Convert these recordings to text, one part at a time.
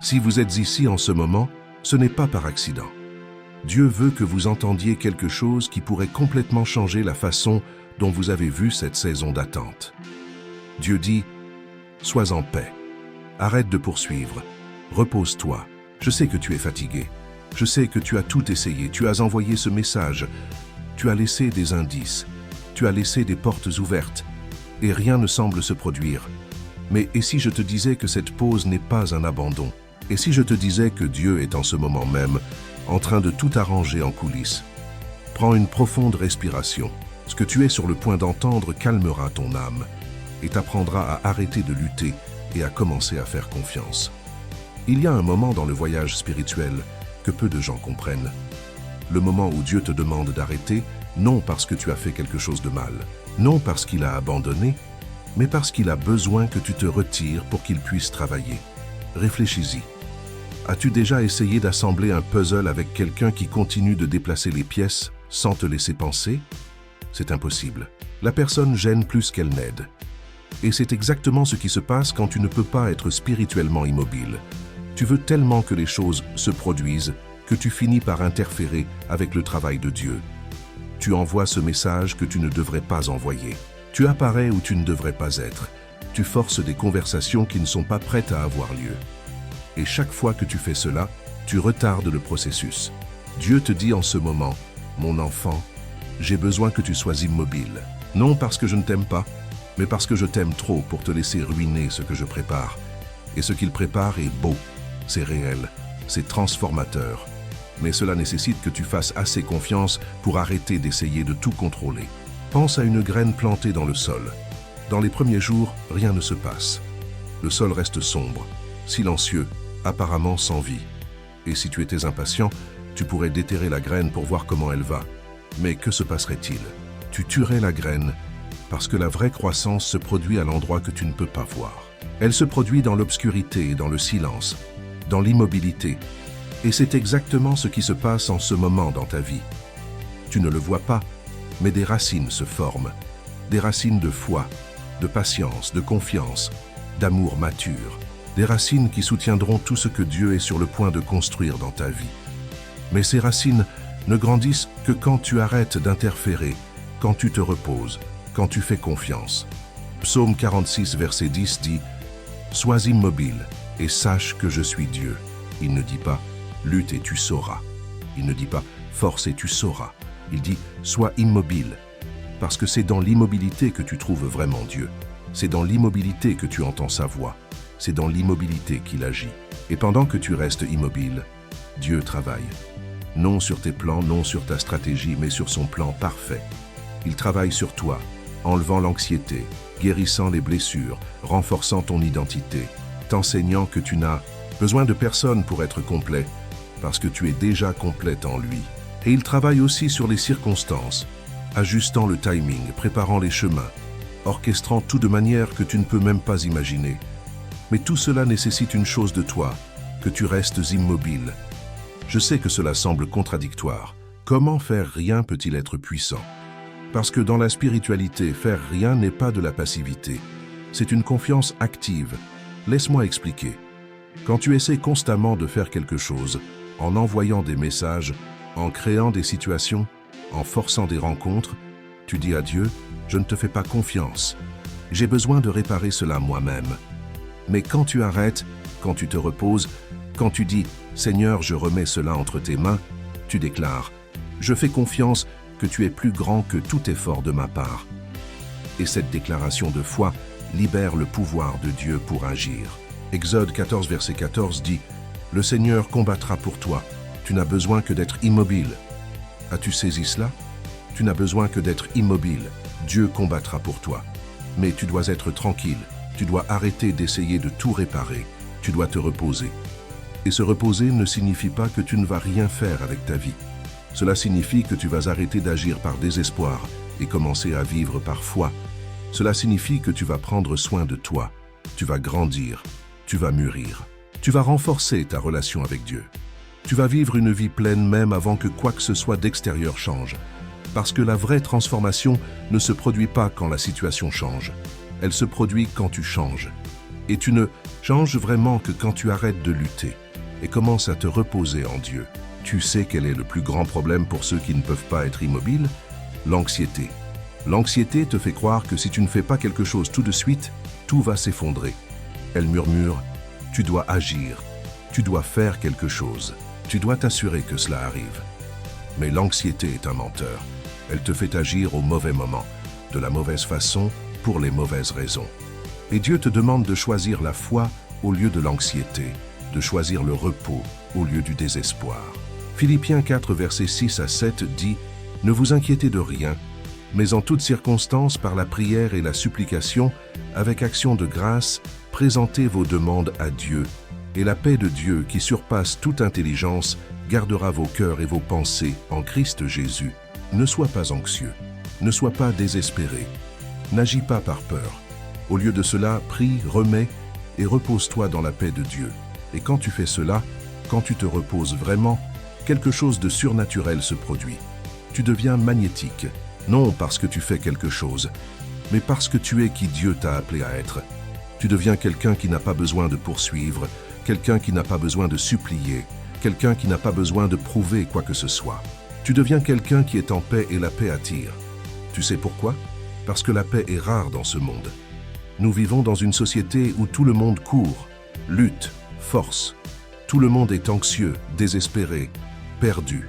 Si vous êtes ici en ce moment, ce n'est pas par accident. Dieu veut que vous entendiez quelque chose qui pourrait complètement changer la façon dont vous avez vu cette saison d'attente. Dieu dit, sois en paix. Arrête de poursuivre. Repose-toi. Je sais que tu es fatigué. Je sais que tu as tout essayé. Tu as envoyé ce message. Tu as laissé des indices. Tu as laissé des portes ouvertes. Et rien ne semble se produire. Mais et si je te disais que cette pause n'est pas un abandon? Et si je te disais que Dieu est en ce moment même en train de tout arranger en coulisses? Prends une profonde respiration. Ce que tu es sur le point d'entendre calmera ton âme et t'apprendra à arrêter de lutter et à commencer à faire confiance. Il y a un moment dans le voyage spirituel que peu de gens comprennent. Le moment où Dieu te demande d'arrêter, non parce que tu as fait quelque chose de mal, non parce qu'il a abandonné, mais parce qu'il a besoin que tu te retires pour qu'il puisse travailler. Réfléchis-y. As-tu déjà essayé d'assembler un puzzle avec quelqu'un qui continue de déplacer les pièces sans te laisser penser? C'est impossible. La personne gêne plus qu'elle n'aide. Et c'est exactement ce qui se passe quand tu ne peux pas être spirituellement immobile. Tu veux tellement que les choses se produisent que tu finis par interférer avec le travail de Dieu. Tu envoies ce message que tu ne devrais pas envoyer. Tu apparais où tu ne devrais pas être. Tu forces des conversations qui ne sont pas prêtes à avoir lieu. Et chaque fois que tu fais cela, tu retardes le processus. Dieu te dit en ce moment, mon enfant, j'ai besoin que tu sois immobile. Non parce que je ne t'aime pas, mais parce que je t'aime trop pour te laisser ruiner ce que je prépare. Et ce qu'il prépare est beau, c'est réel, c'est transformateur. Mais cela nécessite que tu fasses assez confiance pour arrêter d'essayer de tout contrôler. Pense à une graine plantée dans le sol. Dans les premiers jours, rien ne se passe. Le sol reste sombre, silencieux, apparemment sans vie. Et si tu étais impatient, tu pourrais déterrer la graine pour voir comment elle va. Mais que se passerait-il? Tu tuerais la graine parce que la vraie croissance se produit à l'endroit que tu ne peux pas voir. Elle se produit dans l'obscurité et dans le silence, dans l'immobilité. Et c'est exactement ce qui se passe en ce moment dans ta vie. Tu ne le vois pas, mais des racines se forment. Des racines de foi, de patience, de confiance, d'amour mature. Des racines qui soutiendront tout ce que Dieu est sur le point de construire dans ta vie. Mais ces racines ne grandissent que quand tu arrêtes d'interférer, quand tu te reposes, quand tu fais confiance. Psaume 46, verset 10 dit « Sois immobile et sache que je suis Dieu ». Il ne dit pas « Lutte et tu sauras ». Il ne dit pas « Force et tu sauras ». Il dit « Sois immobile ». Parce que c'est dans l'immobilité que tu trouves vraiment Dieu. C'est dans l'immobilité que tu entends sa voix. C'est dans l'immobilité qu'il agit. Et pendant que tu restes immobile, Dieu travaille. Non sur tes plans, non sur ta stratégie, mais sur son plan parfait. Il travaille sur toi, enlevant l'anxiété, guérissant les blessures, renforçant ton identité, t'enseignant que tu n'as besoin de personne pour être complet, parce que tu es déjà complète en lui. Et il travaille aussi sur les circonstances, ajustant le timing, préparant les chemins, orchestrant tout de manière que tu ne peux même pas imaginer. Mais tout cela nécessite une chose de toi, que tu restes immobile. Je sais que cela semble contradictoire. Comment faire rien peut-il être puissant? Parce que dans la spiritualité, faire rien n'est pas de la passivité. C'est une confiance active. Laisse-moi expliquer. Quand tu essaies constamment de faire quelque chose, en envoyant des messages, en créant des situations, en forçant des rencontres, tu dis à Dieu, je ne te fais pas confiance. J'ai besoin de réparer cela moi-même. Mais quand tu arrêtes, quand tu te reposes, quand tu dis « Seigneur, je remets cela entre tes mains », tu déclares « Je fais confiance que tu es plus grand que tout effort de ma part. » Et cette déclaration de foi libère le pouvoir de Dieu pour agir. Exode 14, verset 14 dit « Le Seigneur combattra pour toi. Tu n'as besoin que d'être immobile. » As-tu saisi cela? Tu n'as besoin que d'être immobile. Dieu combattra pour toi. Mais tu dois être tranquille. Tu dois arrêter d'essayer de tout réparer. Tu dois te reposer. Et se reposer ne signifie pas que tu ne vas rien faire avec ta vie. Cela signifie que tu vas arrêter d'agir par désespoir et commencer à vivre par foi. Cela signifie que tu vas prendre soin de toi. Tu vas grandir. Tu vas mûrir. Tu vas renforcer ta relation avec Dieu. Tu vas vivre une vie pleine même avant que quoi que ce soit d'extérieur change. Parce que la vraie transformation ne se produit pas quand la situation change. Elle se produit quand tu changes. Et tu ne change vraiment que quand tu arrêtes de lutter et commences à te reposer en Dieu. Tu sais quel est le plus grand problème pour ceux qui ne peuvent pas être immobiles? L'anxiété. L'anxiété te fait croire que si tu ne fais pas quelque chose tout de suite, tout va s'effondrer. Elle murmure, tu dois agir, tu dois faire quelque chose, tu dois t'assurer que cela arrive. Mais l'anxiété est un menteur. Elle te fait agir au mauvais moment, de la mauvaise façon, pour les mauvaises raisons. Et Dieu te demande de choisir la foi au lieu de l'anxiété, de choisir le repos au lieu du désespoir. Philippiens 4, versets 6 à 7 dit « Ne vous inquiétez de rien, mais en toutes circonstances, par la prière et la supplication, avec action de grâce, présentez vos demandes à Dieu, et la paix de Dieu, qui surpasse toute intelligence, gardera vos cœurs et vos pensées en Christ Jésus. Ne sois pas anxieux, ne sois pas désespéré, n'agis pas par peur. Au lieu de cela, prie, remets et repose-toi dans la paix de Dieu. Et quand tu fais cela, quand tu te reposes vraiment, quelque chose de surnaturel se produit. Tu deviens magnétique, non parce que tu fais quelque chose, mais parce que tu es qui Dieu t'a appelé à être. Tu deviens quelqu'un qui n'a pas besoin de poursuivre, quelqu'un qui n'a pas besoin de supplier, quelqu'un qui n'a pas besoin de prouver quoi que ce soit. Tu deviens quelqu'un qui est en paix et la paix attire. Tu sais pourquoi? Parce que la paix est rare dans ce monde. Nous vivons dans une société où tout le monde court, lutte, force. Tout le monde est anxieux, désespéré, perdu.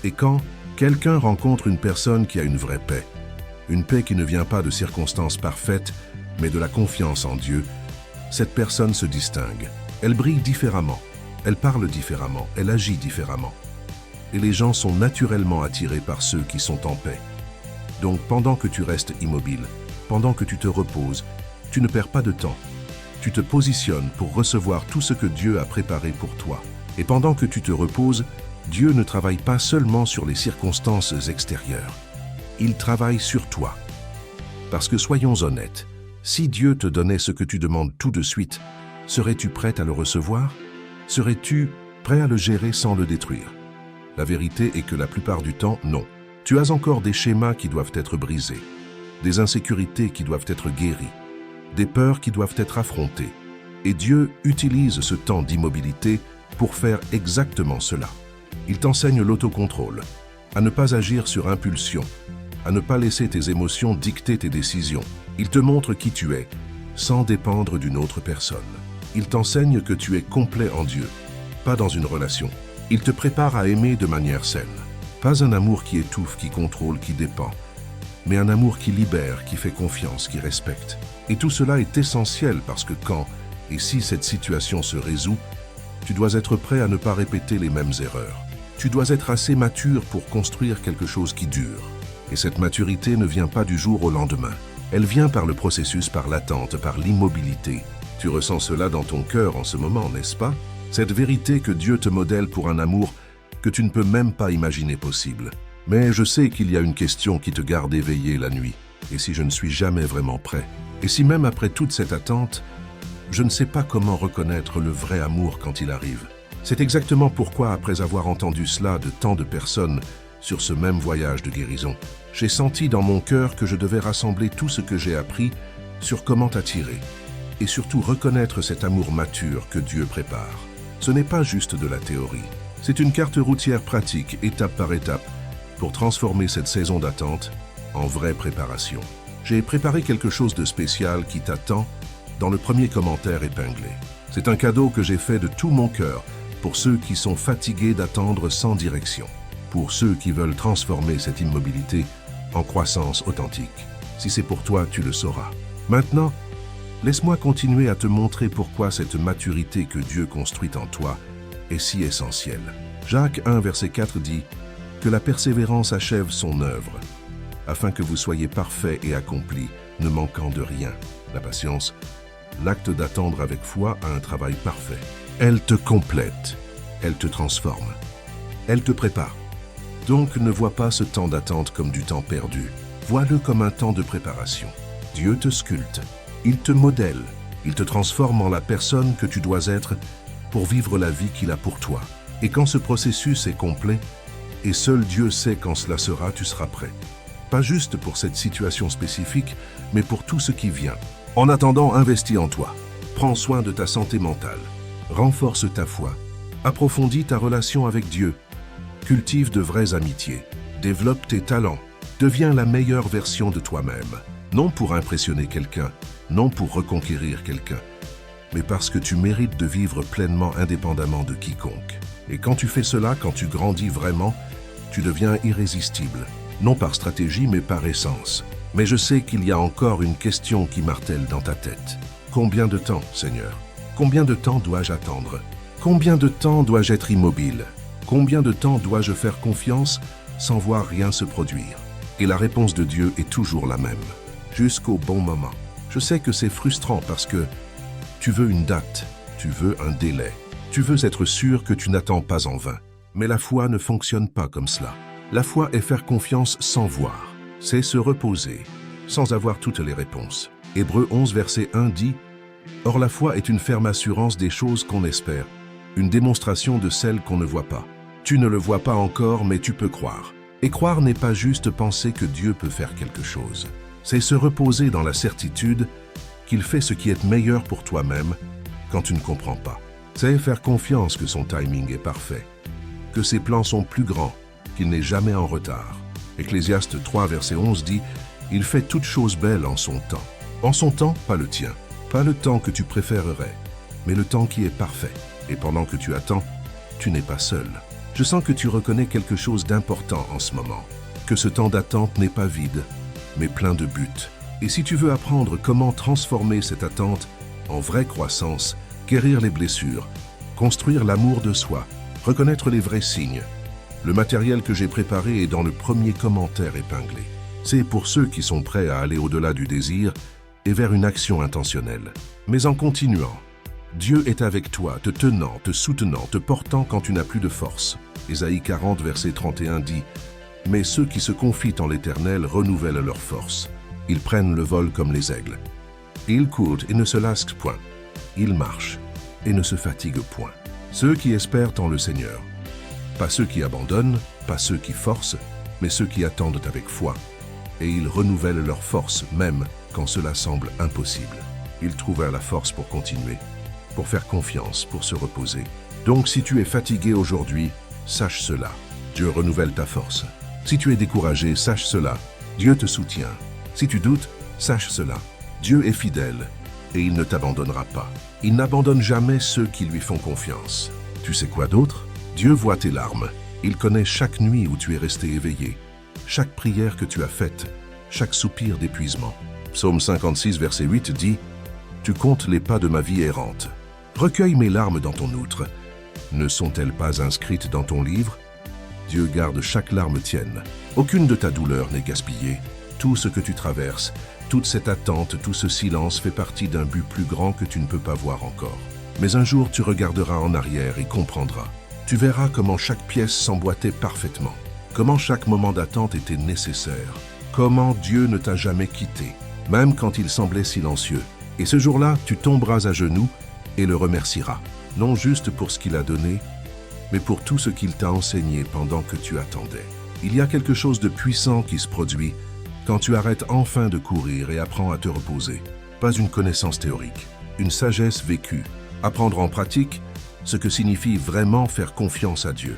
Et quand quelqu'un rencontre une personne qui a une paix qui ne vient pas de circonstances parfaites, mais de la confiance en Dieu, cette personne se distingue. Elle brille différemment, elle parle différemment, elle agit différemment. Et les gens sont naturellement attirés par ceux qui sont en paix. Donc pendant que tu restes immobile, pendant que tu te reposes, tu ne perds pas de temps. Tu te positionnes pour recevoir tout ce que Dieu a préparé pour toi. Et pendant que tu te reposes, Dieu ne travaille pas seulement sur les circonstances extérieures. Il travaille sur toi. Parce que soyons honnêtes, si Dieu te donnait ce que tu demandes tout de suite, serais-tu prêt à le recevoir? Serais-tu prêt à le gérer sans le détruire? La vérité est que la plupart du temps, non. Tu as encore des schémas qui doivent être brisés, des insécurités qui doivent être guéries, des peurs qui doivent être affrontées. Et Dieu utilise ce temps d'immobilité pour faire exactement cela. Il t'enseigne l'autocontrôle, à ne pas agir sur impulsion, à ne pas laisser tes émotions dicter tes décisions. Il te montre qui tu es, sans dépendre d'une autre personne. Il t'enseigne que tu es complet en Dieu, pas dans une relation. Il te prépare à aimer de manière saine. Pas un amour qui étouffe, qui contrôle, qui dépend, mais un amour qui libère, qui fait confiance, qui respecte. Et tout cela est essentiel parce que quand et si cette situation se résout, tu dois être prêt à ne pas répéter les mêmes erreurs. Tu dois être assez mature pour construire quelque chose qui dure. Et cette maturité ne vient pas du jour au lendemain. Elle vient par le processus, par l'attente, par l'immobilité. Tu ressens cela dans ton cœur en ce moment, n'est-ce pas? Cette vérité que Dieu te modèle pour un amour que tu ne peux même pas imaginer possible. Mais je sais qu'il y a une question qui te garde éveillé la nuit. Et si je ne suis jamais vraiment prêt? Et si même après toute cette attente, je ne sais pas comment reconnaître le vrai amour quand il arrive? C'est exactement pourquoi, après avoir entendu cela de tant de personnes sur ce même voyage de guérison, j'ai senti dans mon cœur que je devais rassembler tout ce que j'ai appris sur comment attirer et surtout reconnaître cet amour mature que Dieu prépare. Ce n'est pas juste de la théorie. C'est une carte routière pratique, étape par étape, pour transformer cette saison d'attente en vraie préparation. J'ai préparé quelque chose de spécial qui t'attend dans le premier commentaire épinglé. C'est un cadeau que j'ai fait de tout mon cœur pour ceux qui sont fatigués d'attendre sans direction, pour ceux qui veulent transformer cette immobilité en croissance authentique. Si c'est pour toi, tu le sauras. Maintenant, laisse-moi continuer à te montrer pourquoi cette maturité que Dieu construit en toi est si essentielle. Jacques 1, verset 4 dit « Que la persévérance achève son œuvre, afin que vous soyez parfaits et accomplis, ne manquant de rien. » La patience, l'acte d'attendre avec foi a un travail parfait. Elle te complète, elle te transforme, elle te prépare. Donc ne vois pas ce temps d'attente comme du temps perdu. Vois-le comme un temps de préparation. Dieu te sculpte, il te modèle, il te transforme en la personne que tu dois être pour vivre la vie qu'il a pour toi. Et quand ce processus est complet, et seul Dieu sait quand cela sera, tu seras prêt. Pas juste pour cette situation spécifique, mais pour tout ce qui vient. En attendant, investis en toi. Prends soin de ta santé mentale. Renforce ta foi. Approfondis ta relation avec Dieu. Cultive de vraies amitiés. Développe tes talents. Deviens la meilleure version de toi-même. Non pour impressionner quelqu'un, non pour reconquérir quelqu'un, mais parce que tu mérites de vivre pleinement indépendamment de quiconque. Et quand tu fais cela, quand tu grandis vraiment, tu deviens irrésistible. Non par stratégie, mais par essence. Mais je sais qu'il y a encore une question qui martèle dans ta tête. Combien de temps, Seigneur? Combien de temps dois-je attendre? Combien de temps dois-je être immobile? Combien de temps dois-je faire confiance sans voir rien se produire? Et la réponse de Dieu est toujours la même. Jusqu'au bon moment. Je sais que c'est frustrant parce que tu veux une date, tu veux un délai, tu veux être sûr que tu n'attends pas en vain. Mais la foi ne fonctionne pas comme cela. La foi est faire confiance sans voir. C'est se reposer, sans avoir toutes les réponses. Hébreux 11, verset 1 dit « Or la foi est une ferme assurance des choses qu'on espère, une démonstration de celles qu'on ne voit pas. Tu ne le vois pas encore, mais tu peux croire. » Et croire n'est pas juste penser que Dieu peut faire quelque chose. C'est se reposer dans la certitude qu'il fait ce qui est meilleur pour toi-même quand tu ne comprends pas. C'est faire confiance que son timing est parfait, que ses plans sont plus grands, qu'il n'est jamais en retard. Ecclésiaste 3, verset 11 dit « Il fait toutes choses belles en son temps. » En son temps, pas le tien, pas le temps que tu préférerais, mais le temps qui est parfait. Et pendant que tu attends, tu n'es pas seul. Je sens que tu reconnais quelque chose d'important en ce moment, que ce temps d'attente n'est pas vide, mais plein de buts. Et si tu veux apprendre comment transformer cette attente en vraie croissance, guérir les blessures, construire l'amour de soi, reconnaître les vrais signes, le matériel que j'ai préparé est dans le premier commentaire épinglé. C'est pour ceux qui sont prêts à aller au-delà du désir et vers une action intentionnelle. Mais en continuant, Dieu est avec toi, te tenant, te soutenant, te portant quand tu n'as plus de force. Ésaïe 40, verset 31 dit « Mais ceux qui se confient en l'Éternel renouvellent leur force. Ils prennent le vol comme les aigles. Ils courent et ne se lassent point. Ils marchent et ne se fatiguent point. Ceux qui espèrent en le Seigneur. Pas ceux qui abandonnent, pas ceux qui forcent, mais ceux qui attendent avec foi. Et ils renouvellent leur force, même quand cela semble impossible. Ils trouvent la force pour continuer, pour faire confiance, pour se reposer. Donc si tu es fatigué aujourd'hui, sache cela. Dieu renouvelle ta force. Si tu es découragé, sache cela. Dieu te soutient. Si tu doutes, sache cela. Dieu est fidèle et il ne t'abandonnera pas. Il n'abandonne jamais ceux qui lui font confiance. Tu sais quoi d'autre? Dieu voit tes larmes. Il connaît chaque nuit où tu es resté éveillé, chaque prière que tu as faite, chaque soupir d'épuisement. Psaume 56, verset 8 dit « Tu comptes les pas de ma vie errante. Recueille mes larmes dans ton outre. Ne sont-elles pas inscrites dans ton livre? Dieu garde chaque larme tienne. Aucune de ta douleur n'est gaspillée. Tout ce que tu traverses, toute cette attente, tout ce silence fait partie d'un but plus grand que tu ne peux pas voir encore. Mais un jour, tu regarderas en arrière et comprendras. Tu verras comment chaque pièce s'emboîtait parfaitement, comment chaque moment d'attente était nécessaire, comment Dieu ne t'a jamais quitté, même quand il semblait silencieux. Et ce jour-là, tu tomberas à genoux et le remercieras, non juste pour ce qu'il a donné, mais pour tout ce qu'il t'a enseigné pendant que tu attendais. Il y a quelque chose de puissant qui se produit quand tu arrêtes enfin de courir et apprends à te reposer. Pas une connaissance théorique, une sagesse vécue. Apprendre en pratique ce que signifie vraiment faire confiance à Dieu.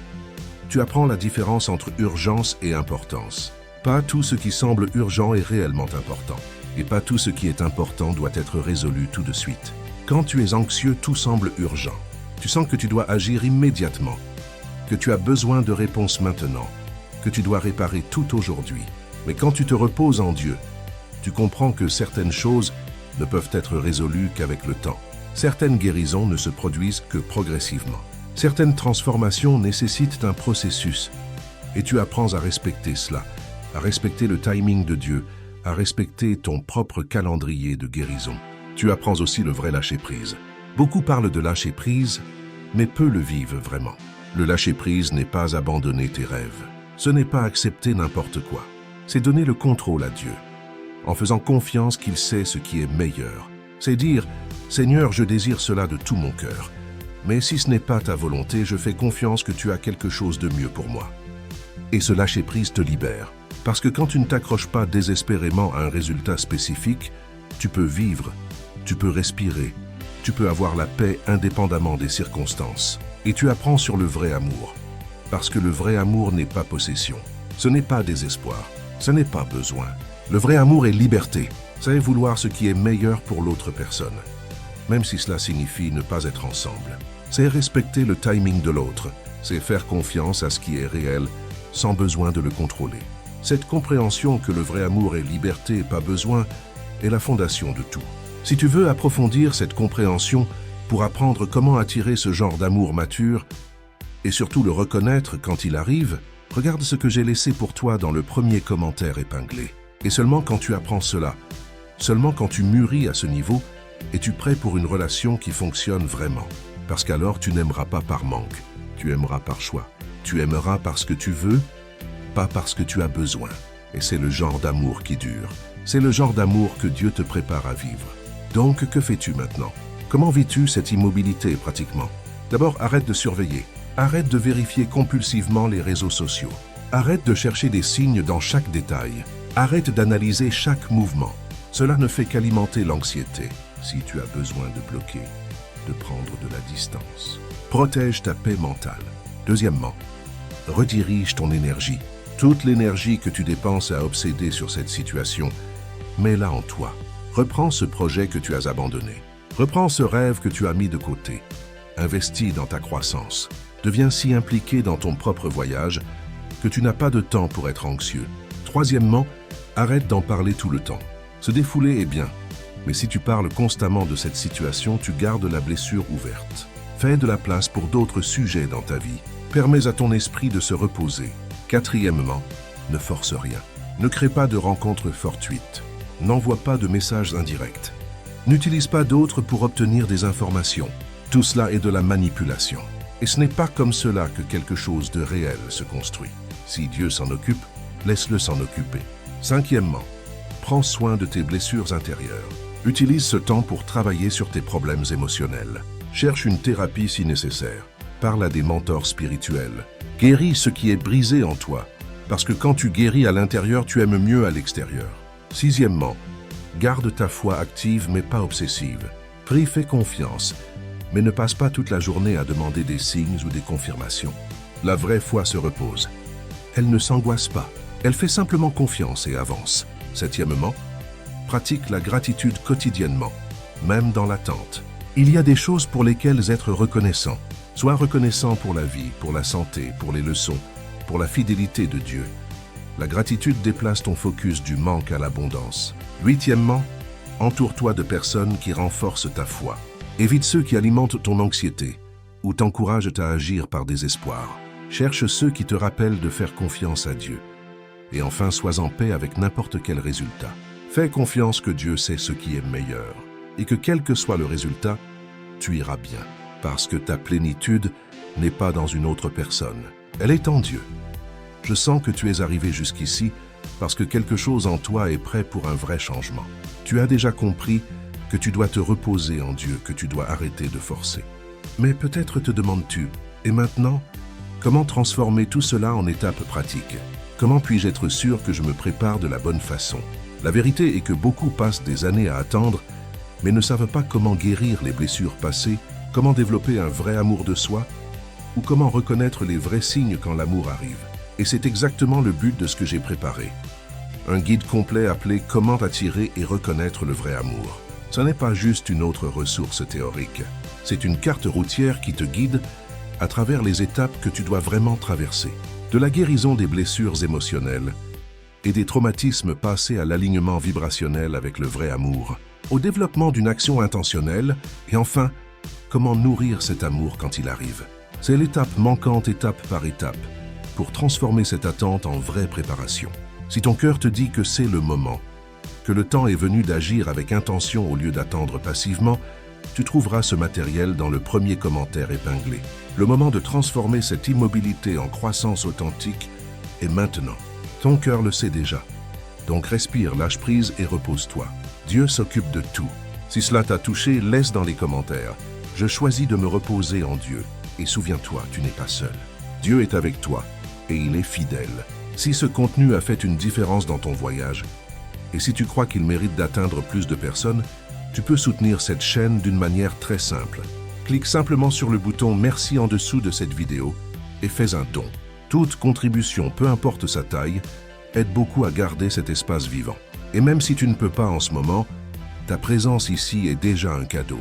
Tu apprends la différence entre urgence et importance. Pas tout ce qui semble urgent est réellement important. Et pas tout ce qui est important doit être résolu tout de suite. Quand tu es anxieux, tout semble urgent. Tu sens que tu dois agir immédiatement, que tu as besoin de réponses maintenant, que tu dois réparer tout aujourd'hui. Mais quand tu te reposes en Dieu, tu comprends que certaines choses ne peuvent être résolues qu'avec le temps. Certaines guérisons ne se produisent que progressivement. Certaines transformations nécessitent un processus. Et tu apprends à respecter cela, à respecter le timing de Dieu, à respecter ton propre calendrier de guérison. Tu apprends aussi le vrai lâcher-prise. Beaucoup parlent de lâcher-prise, mais peu le vivent vraiment. Le lâcher-prise n'est pas abandonner tes rêves. Ce n'est pas accepter n'importe quoi. C'est donner le contrôle à Dieu, en faisant confiance qu'il sait ce qui est meilleur. C'est dire « Seigneur, je désire cela de tout mon cœur, mais si ce n'est pas ta volonté, je fais confiance que tu as quelque chose de mieux pour moi. » Et ce lâcher-prise te libère, parce que quand tu ne t'accroches pas désespérément à un résultat spécifique, tu peux vivre, tu peux respirer, tu peux avoir la paix indépendamment des circonstances. Et tu apprends sur le vrai amour. Parce que le vrai amour n'est pas possession. Ce n'est pas désespoir. Ce n'est pas besoin. Le vrai amour est liberté. C'est vouloir ce qui est meilleur pour l'autre personne. Même si cela signifie ne pas être ensemble. C'est respecter le timing de l'autre. C'est faire confiance à ce qui est réel sans besoin de le contrôler. Cette compréhension que le vrai amour est liberté et pas besoin est la fondation de tout. Si tu veux approfondir cette compréhension pour apprendre comment attirer ce genre d'amour mature et surtout le reconnaître quand il arrive, regarde ce que j'ai laissé pour toi dans le premier commentaire épinglé. Et seulement quand tu apprends cela, seulement quand tu mûris à ce niveau, es-tu prêt pour une relation qui fonctionne vraiment. Parce qu'alors tu n'aimeras pas par manque, tu aimeras par choix. Tu aimeras parce que tu veux, pas parce que tu as besoin. Et c'est le genre d'amour qui dure. C'est le genre d'amour que Dieu te prépare à vivre. Donc, que fais-tu maintenant? Comment vis-tu cette immobilité pratiquement? D'abord, arrête de surveiller. Arrête de vérifier compulsivement les réseaux sociaux. Arrête de chercher des signes dans chaque détail. Arrête d'analyser chaque mouvement. Cela ne fait qu'alimenter l'anxiété. Si tu as besoin de bloquer, de prendre de la distance. Protège ta paix mentale. Deuxièmement, redirige ton énergie. Toute l'énergie que tu dépenses à obséder sur cette situation, mets-la en toi. Reprends ce projet que tu as abandonné. Reprends ce rêve que tu as mis de côté. Investis dans ta croissance. Deviens si impliqué dans ton propre voyage que tu n'as pas de temps pour être anxieux. Troisièmement, arrête d'en parler tout le temps. Se défouler est bien, mais si tu parles constamment de cette situation, tu gardes la blessure ouverte. Fais de la place pour d'autres sujets dans ta vie. Permets à ton esprit de se reposer. Quatrièmement, ne force rien. Ne crée pas de rencontres fortuites. N'envoie pas de messages indirects. N'utilise pas d'autres pour obtenir des informations. Tout cela est de la manipulation. Et ce n'est pas comme cela que quelque chose de réel se construit. Si Dieu s'en occupe, laisse-le s'en occuper. Cinquièmement, prends soin de tes blessures intérieures. Utilise ce temps pour travailler sur tes problèmes émotionnels. Cherche une thérapie si nécessaire. Parle à des mentors spirituels. Guéris ce qui est brisé en toi, parce que quand tu guéris à l'intérieur, tu aimes mieux à l'extérieur. Sixièmement, garde ta foi active mais pas obsessive. Prie, fais confiance, mais ne passe pas toute la journée à demander des signes ou des confirmations. La vraie foi se repose. Elle ne s'angoisse pas. Elle fait simplement confiance et avance. Septièmement, pratique la gratitude quotidiennement, même dans l'attente. Il y a des choses pour lesquelles être reconnaissant. Sois reconnaissant pour la vie, pour la santé, pour les leçons, pour la fidélité de Dieu. La gratitude déplace ton focus du manque à l'abondance. Huitièmement, entoure-toi de personnes qui renforcent ta foi. Évite ceux qui alimentent ton anxiété ou t'encouragent à agir par désespoir. Cherche ceux qui te rappellent de faire confiance à Dieu. Et enfin, sois en paix avec n'importe quel résultat. Fais confiance que Dieu sait ce qui est meilleur et que quel que soit le résultat, tu iras bien. Parce que ta plénitude n'est pas dans une autre personne. Elle est en Dieu. Je sens que tu es arrivé jusqu'ici parce que quelque chose en toi est prêt pour un vrai changement. Tu as déjà compris que tu dois te reposer en Dieu, que tu dois arrêter de forcer. Mais peut-être te demandes-tu, et maintenant, comment transformer tout cela en étapes pratiques? Comment puis-je être sûr que je me prépare de la bonne façon? La vérité est que beaucoup passent des années à attendre, mais ne savent pas comment guérir les blessures passées, comment développer un vrai amour de soi, ou comment reconnaître les vrais signes quand l'amour arrive. Et c'est exactement le but de ce que j'ai préparé. Un guide complet appelé « Comment attirer et reconnaître le vrai amour ». Ce n'est pas juste une autre ressource théorique. C'est une carte routière qui te guide à travers les étapes que tu dois vraiment traverser. De la guérison des blessures émotionnelles et des traumatismes passés à l'alignement vibrationnel avec le vrai amour, au développement d'une action intentionnelle et enfin, comment nourrir cet amour quand il arrive. C'est l'étape manquante étape par étape pour transformer cette attente en vraie préparation. Si ton cœur te dit que c'est le moment, que le temps est venu d'agir avec intention au lieu d'attendre passivement, tu trouveras ce matériel dans le premier commentaire épinglé. Le moment de transformer cette immobilité en croissance authentique est maintenant. Ton cœur le sait déjà. Donc respire, lâche prise et repose-toi. Dieu s'occupe de tout. Si cela t'a touché, laisse dans les commentaires. Je choisis de me reposer en Dieu. Et souviens-toi, tu n'es pas seul. Dieu est avec toi et il est fidèle. Si ce contenu a fait une différence dans ton voyage, et si tu crois qu'il mérite d'atteindre plus de personnes, Tu peux soutenir cette chaîne d'une manière très simple. Clique simplement sur le bouton Merci en dessous de cette vidéo et fais un don. Toute contribution, peu importe sa taille, aide beaucoup à garder cet espace vivant. Et même si tu ne peux pas en ce moment, ta présence ici est déjà un cadeau.